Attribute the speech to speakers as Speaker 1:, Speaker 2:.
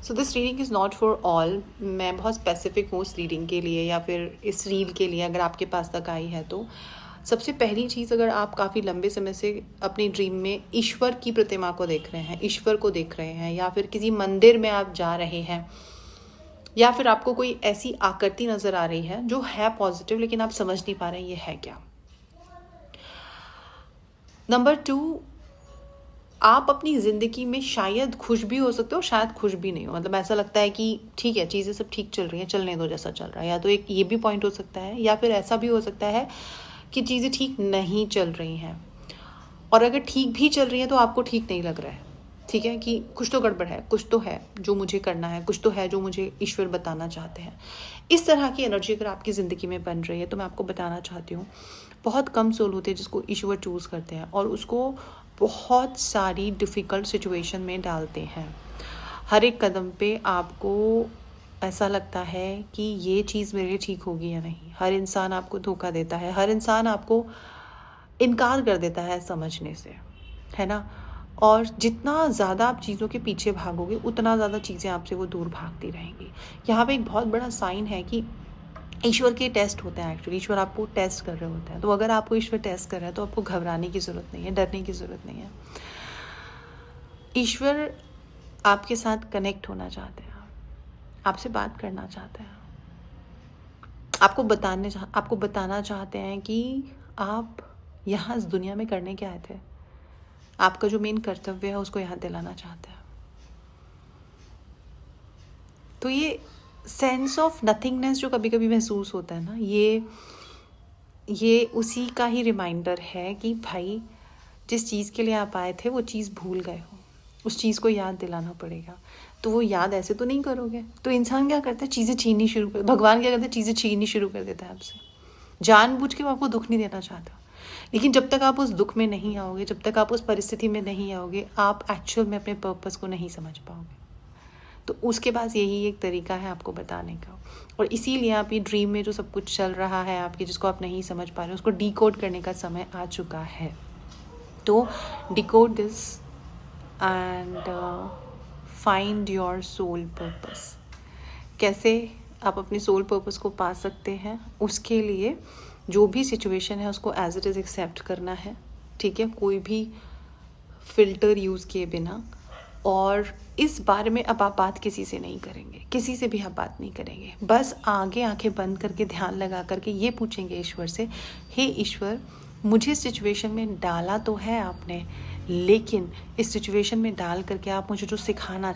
Speaker 1: So this reading is not for all. मैं बहुत specific हूँ इस रीडिंग के लिए या फिर इस रील के लिए, अगर आपके पास तक आई है तो। सबसे पहली चीज़, अगर आप काफ़ी लंबे समय से अपनी ड्रीम में ईश्वर की प्रतिमा को देख रहे हैं, ईश्वर को देख रहे हैं, या फिर किसी मंदिर में आप जा रहे हैं, या फिर आपको कोई ऐसी आकृति नज़र आ रही है जो है पॉजिटिव लेकिन आप समझ नहीं पा रहे हैं ये है क्या। नंबर 2, आप अपनी ज़िंदगी में शायद खुश भी हो सकते हो, शायद खुश भी नहीं हो। मतलब ऐसा लगता है कि ठीक है, चीज़ें सब ठीक चल रही हैं, चलने दो जैसा चल रहा है। या तो एक ये भी पॉइंट हो सकता है, या फिर ऐसा भी हो सकता है कि चीज़ें ठीक नहीं चल रही हैं, और अगर ठीक भी चल रही हैं तो आपको ठीक नहीं लग रहा है। ठीक है कि कुछ तो गड़बड़ है, कुछ तो है जो मुझे करना है, कुछ तो है जो मुझे ईश्वर बताना चाहते हैं। इस तरह की एनर्जी अगर आपकी ज़िंदगी में बन रही है तो मैं आपको बताना चाहती हूँ, बहुत कम सोल होते हैं जिसको ईश्वर चूज़ करते हैं और उसको बहुत सारी डिफ़िकल्ट सिचुएशन में डालते हैं। हर एक कदम पे आपको ऐसा लगता है कि ये चीज़ मेरे लिए ठीक होगी या नहीं। हर इंसान आपको धोखा देता है, हर इंसान आपको इनकार कर देता है समझने से, है ना? और जितना ज़्यादा आप चीज़ों के पीछे भागोगे उतना ज़्यादा चीज़ें आपसे वो दूर भागती रहेंगी। यहाँ पे एक बहुत बड़ा साइन है कि ईश्वर के टेस्ट होते हैं। एक्चुअली ईश्वर आपको टेस्ट कर रहे होते हैं। तो अगर आपको ईश्वर टेस्ट कर रहा है तो आपको घबराने की ज़रूरत नहीं है, डरने की ज़रूरत नहीं है। ईश्वर आपके साथ कनेक्ट होना चाहते हैं, आपसे बात करना चाहते हैं, आपको बताना चाहते हैं कि आप यहाँ इस दुनिया में करने क्या आए थे। आपका जो मेन कर्तव्य है उसको याद दिलाना चाहते हैं। तो ये सेंस ऑफ नथिंगनेस जो कभी कभी महसूस होता है ना, ये उसी का ही रिमाइंडर है कि भाई जिस चीज़ के लिए आप आए थे वो चीज़ भूल गए हो, उस चीज़ को याद दिलाना पड़ेगा। तो वो याद ऐसे तो नहीं करोगे। तो इंसान क्या करता है, चीज़ें छीननी शुरू कर, भगवान क्या करता है, चीज़ें छीननी शुरू कर देता है आपसे। जानबूझ के वो आपको दुख नहीं देना चाहता, लेकिन जब तक आप उस दुख में नहीं आओगे, जब तक आप उस परिस्थिति में नहीं आओगे, आप एक्चुअल में अपने पर्पस को नहीं समझ पाओगे। तो उसके पास यही एक तरीका है आपको बताने का। और इसीलिए आप ये ड्रीम में जो सब कुछ चल रहा है आपके, जिसको आप नहीं समझ पा रहे, उसको डिकोड करने का समय आ चुका है। तो decode this and find your soul purpose. कैसे आप अपने सोल पर्पस को पा सकते हैं, उसके लिए जो भी सिचुएशन है उसको एज इट इज़ एक्सेप्ट करना है। ठीक है, कोई भी फिल्टर यूज़ किए बिना। और इस बारे में अब आप बात किसी से नहीं करेंगे, किसी से भी आप बात नहीं करेंगे। बस आगे आंखें बंद करके ध्यान लगा करके ये पूछेंगे ईश्वर से, हे ईश्वर, मुझे इस सिचुएशन में डाला तो है आपने, लेकिन इस सिचुएशन में डाल करके आप मुझे जो सिखाना